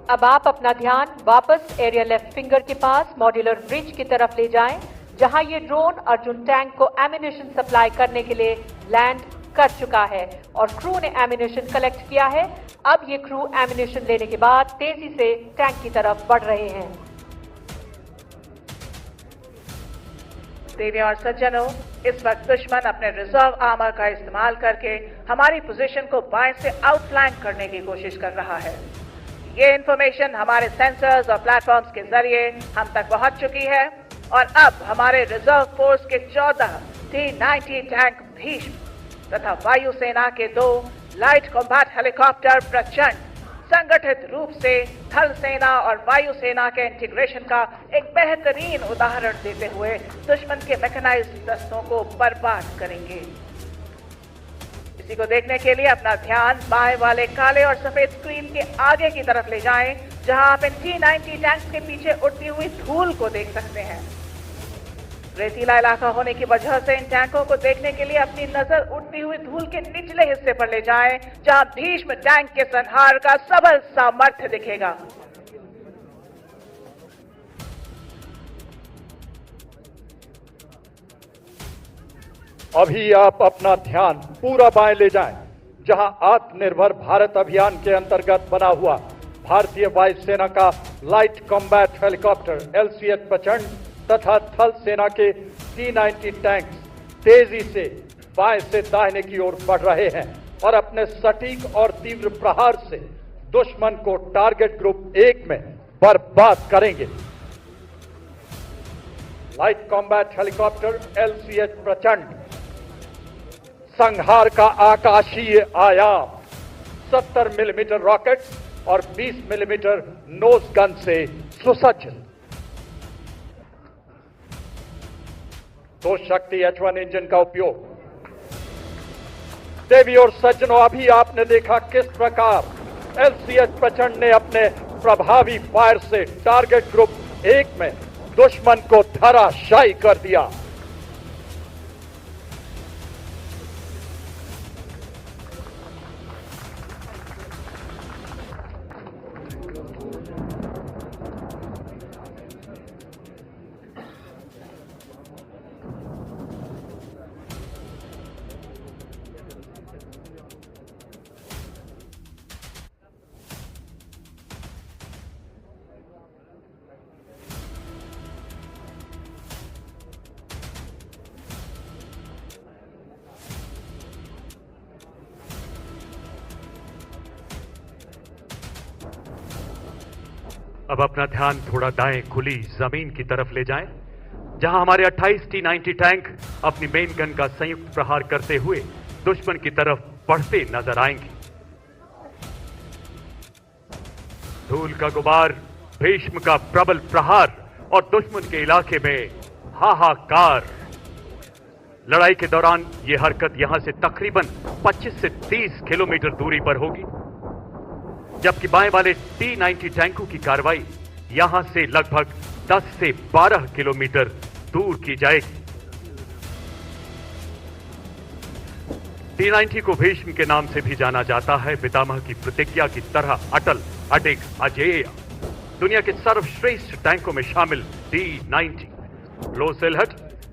अब आप अपना ध्यान वापस एरिया लेफ्ट फिंगर के पास मॉड्यूलर ब्रिज की तरफ ले जाएं, जहां ये ड्रोन अर्जुन टैंक को एम्यूनिशन सप्लाई करने के लिए लैंड कर चुका है और क्रू ने एम्यूनिशन कलेक्ट किया है। अब ये क्रू एम्यूनिशन लेने के बाद तेजी से टैंक की तरफ बढ़ रहे हैं। देवियों और सज्जनों, इस वक्त दुश्मन अपने रिजर्व आर्मर का इस्तेमाल करके हमारी पोजीशन को बाएं से आउटफ्लैंक करने की कोशिश कर रहा है। ये इंफॉर्मेशन हमारे सेंसर्स और प्लेटफॉर्म्स के जरिए हम तक पहुंच चुकी है और अब हमारे रिजर्व फोर्स के 14 T-90 टैंक भीष्म तथा वायुसेना के 2 लाइट कॉम्बैट हेलीकॉप्टर प्रचंड संगठित रूप से थल सेना और वायुसेना के इंटीग्रेशन का एक बेहतरीन उदाहरण देते हुए दुश्मन के मैकेनाइज्ड दस्तों को बर्बाद करेंगे। इसी को देखने के लिए अपना ध्यान बाएं वाले काले और सफेद स्क्रीन के आगे की तरफ ले जाएं, जहां आप इन T-90 टैंक्स के पीछे उड़ती हुई धूल को देख सकते हैं। रेतीला इलाका होने की वजह से इन टैंकों को देखने के लिए अपनी नजर उड़ती हुई धूल के निचले हिस्से पर ले जाएं, जहां भीष्म टैंक के संहार का सबल सामर्थ्य दिखेगा। अभी आप अपना ध्यान पूरा बाएं ले जाएं, जहां आत्मनिर्भर भारत अभियान के अंतर्गत बना हुआ भारतीय वायुसेना का लाइट कॉम्बैट हेलीकॉप्टर LCH प्रचंड तथा थल सेना के T-90 टैंक्स तेजी से बाएं से दाहिने की ओर बढ़ रहे हैं और अपने सटीक और तीव्र प्रहार से दुश्मन को टारगेट ग्रुप 1 में बर्बाद करेंगे। लाइट कॉम्बैट हेलीकॉप्टर LCH प्रचंड संहार का आकाशीय आयाम 70 मिलीमीटर रॉकेट और 20 मिलीमीटर नोज गन से सुसज्जित। 2 शक्ति H1 इंजन का उपयोग। देवी और सज्जनों, अभी आपने देखा किस प्रकार LCH प्रचंड ने अपने प्रभावी फायर से टारगेट ग्रुप 1 में दुश्मन को धराशायी कर दिया। अब अपना ध्यान थोड़ा दाएं खुली जमीन की तरफ ले जाएं, जहां हमारे 28 T-90 टैंक अपनी मेन गन का संयुक्त प्रहार करते हुए दुश्मन की तरफ बढ़ते नजर आएंगे। धूल का गुबार, भीष्म का प्रबल प्रहार और दुश्मन के इलाके में हाहाकार। लड़ाई के दौरान यह हरकत यहां से तकरीबन 25 से 30 किलोमीटर दूरी पर होगी, जबकि बाएं वाले T-90 टैंकों की कार्रवाई यहां से लगभग 10 से 12 किलोमीटर दूर की जाएगी। T-90 को भीष्म के नाम से भी जाना जाता है। पितामह की प्रतिज्ञा की तरह अटल, अडिग, अजेय, दुनिया के सर्वश्रेष्ठ टैंकों में शामिल T-90 लो सिलहट,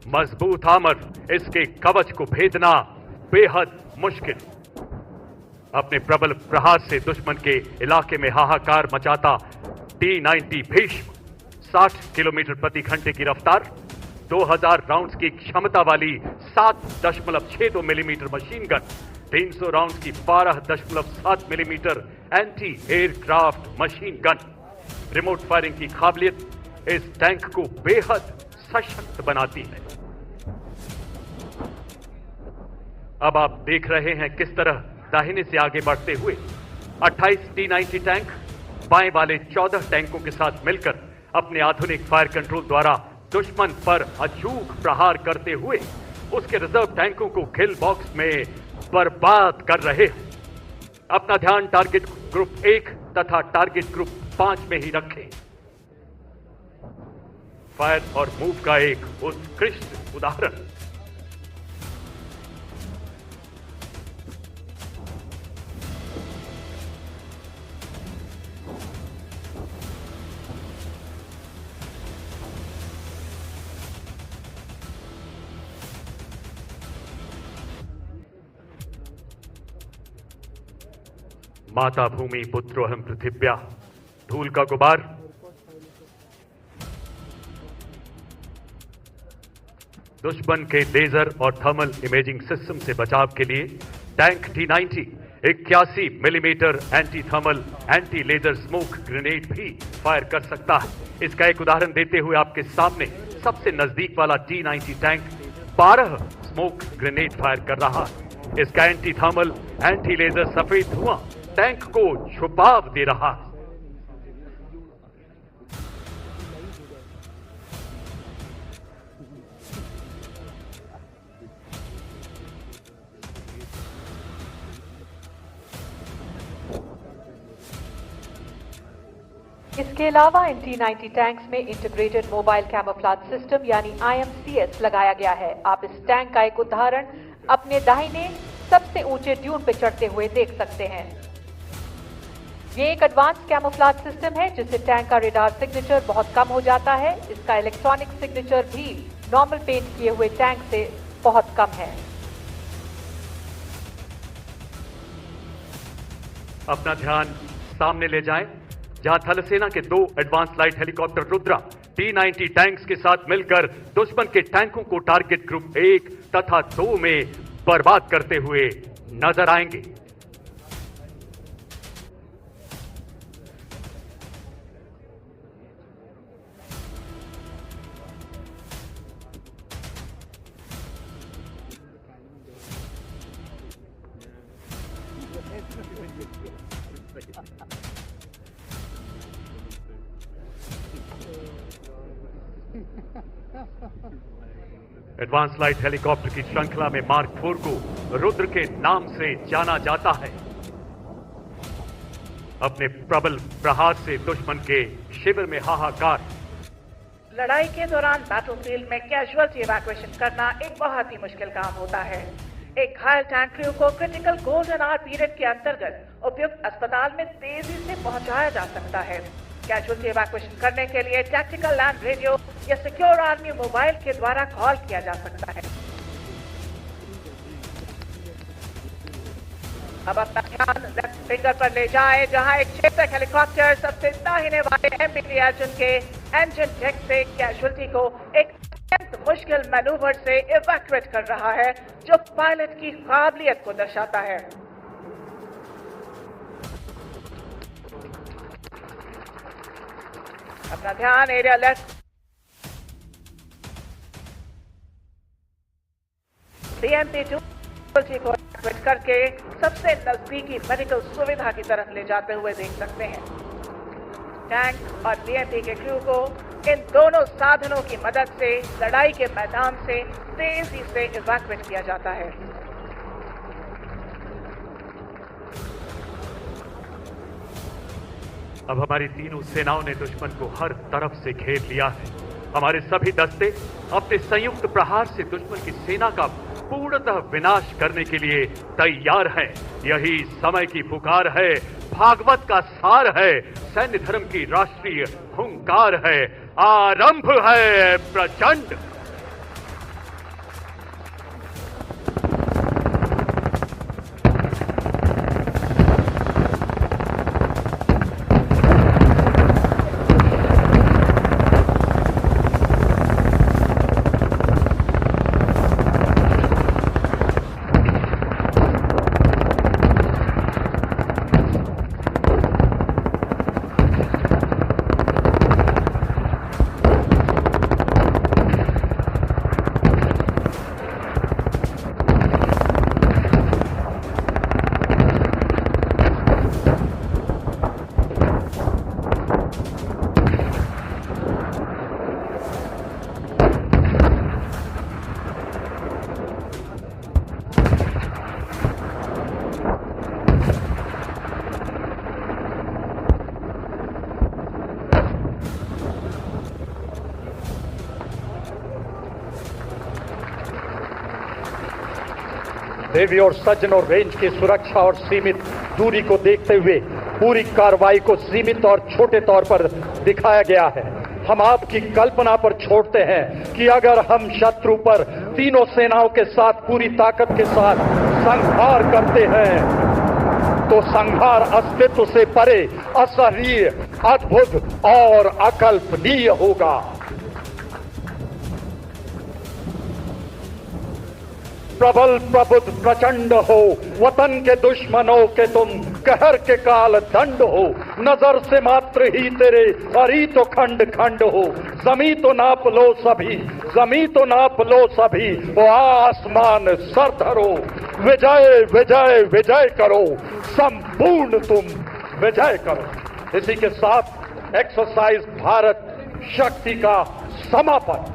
मजबूत आर्मर, इसके कवच को भेदना बेहद मुश्किल। अपने प्रबल प्रहार से दुश्मन के इलाके में हाहाकार मचाता T-90 भीष्म 60 किलोमीटर प्रति घंटे की रफ्तार, 2000 राउंड्स की क्षमता वाली 7.62 मिलीमीटर मशीन गन, 300 राउंड्स की 12.7 millimetre anti aircraft machine gun. Remote firing की काबिलियत इस टैंक को बेहद सशक्त बनाती है। अब आप देख रहे हैं किस तरह दाहिने से आगे बढ़ते हुए 28 T-90 टैंक बाएं वाले 14 टैंकों के साथ मिलकर अपने आधुनिक फायर कंट्रोल द्वारा दुश्मन पर अचूक प्रहार करते हुए उसके रिजर्व टैंकों को किल बॉक्स में बर्बाद कर रहे हैं। अपना ध्यान टारगेट ग्रुप 1 तथा टारगेट ग्रुप 5 में ही रखें। फायर और मूव का एक उत्कृष्ट उदाहरण। माता भूमि पुत्रोहम पृथिव्या, धूल का गुबार। दुश्मन के लेजर और थर्मल इमेजिंग सिस्टम से बचाव के लिए tank T-90 81 millimetre anti thermal anti laser smoke grenade भी फायर कर सकता है। इसका एक उदाहरण देते हुए आपके सामने सबसे नजदीक वाला T-90 tank 12 smoke grenade fire कर रहा है। इसका एंटी थर्मल एंटी लेजर सफेद धुआं टैंक को छुपाव दे रहा है। इसके अलावा इन T-90 टैंक्स में इंटीग्रेटेड मोबाइल कैमोफ्लेज सिस्टम यानी IMCS लगाया गया है। आप इस टैंक का एक उदाहरण अपने दाहिने सबसे ऊंचे ड्यून पे चढ़ते हुए देख सकते हैं। ये एक एडवांस कैमोफ्लेज सिस्टम है जिससे टैंक का रेडार सिग्नेचर बहुत कम हो जाता है। इसका इलेक्ट्रॉनिक सिग्नेचर भी नॉर्मल पेंट किए हुए टैंक से बहुत कम है। अपना ध्यान सामने ले जाएं, जहां थल सेना के 2 advance light helicopter Rudra T-90 tanks के साथ मिलकर दुश्मन के टैंकों को टारगेट ग्रुप 1 तथा 2 में बर्बाद करते हुए नजर आएंगे। एडवांस लाइट हेलीकॉप्टर की श्रृंखला में मार्क 4 को रुद्र के नाम से जाना जाता है। अपने प्रबल प्रहार से दुश्मन के शिविर में हाहाकार। लड़ाई के दौरान बैटलफील्ड में कैजुअल्टी इवैक्यूएशन करना एक बहुत ही मुश्किल काम होता है। एक घायल टैंक क्रू को क्रिटिकल गोल्डन आवर पीरियड के अंतर्गत उपयुक्त अस्पताल में तेजी से पहुंचाया जा सकता है। कैजुअल्टी इवैक्यूएशन करने के लिए टैक्टिकल लैंड रेडियो या सिक्योर आर्मी मोबाइल के द्वारा कॉल किया जा सकता है। अब अपना ध्यान लेफ्ट फिंगर पर ले जाएं, जहां एक क्षेत्रक हेलीकॉप्टर सबसे दाहिने वाले MBT अर्जुन के इंजन डेक से कैजुअल्टी को एक अत्यंत मुश्किल मैनूवर से इवैक्यूएट कर रहा है, जो पायलट की काबिलियत को दर्शाता है। अपना ध्यान एरिया लेफ्ट DMP-2 को इवैक्यूएट करके सबसे नजदीकी मेडिकल सुविधा की तरफ ले जाते हुए देख सकते हैं। टैंक और DMP के क्रू को इन दोनों साधनों की मदद से लड़ाई के मैदान से तेजी से इवैक्यूएट किया जाता है। अब हमारी तीनों सेनाओं ने दुश्मन को हर तरफ से घेर लिया है। हमारे सभी दस्ते अपने संयुक्त प्रहार से दुश्मन की सेना का पूर्णतः विनाश करने के लिए तैयार हैं। यही समय की पुकार है, भागवत का सार है, सैन्य धर्म की राष्ट्रीय हुंकार है। आरंभ है प्रचंड। देवी और सज्जनों, रेंज की सुरक्षा और सीमित दूरी को देखते हुए पूरी कार्रवाई को सीमित और छोटे तौर पर दिखाया गया है। हम आपकी कल्पना पर छोड़ते हैं कि अगर हम शत्रु पर तीनों सेनाओं के साथ पूरी ताकत के साथ संहार करते हैं तो संहार अस्तित्व से परे, असहनीय, अद्भुत और अकल्पनीय होगा। प्रबल प्रबुद्ध प्रचंड हो, वतन के दुश्मनों के तुम कहर के काल दंड हो। नजर से मात्र ही तेरे हरी तो खंड खंड हो। जमी तो नाप लो सभी, जमी तो नाप लो सभी, वो आसमान सर धरो। विजय विजय विजय करो, संपूर्ण तुम विजय करो। इसी के साथ एक्सरसाइज भारत शक्ति का समापन।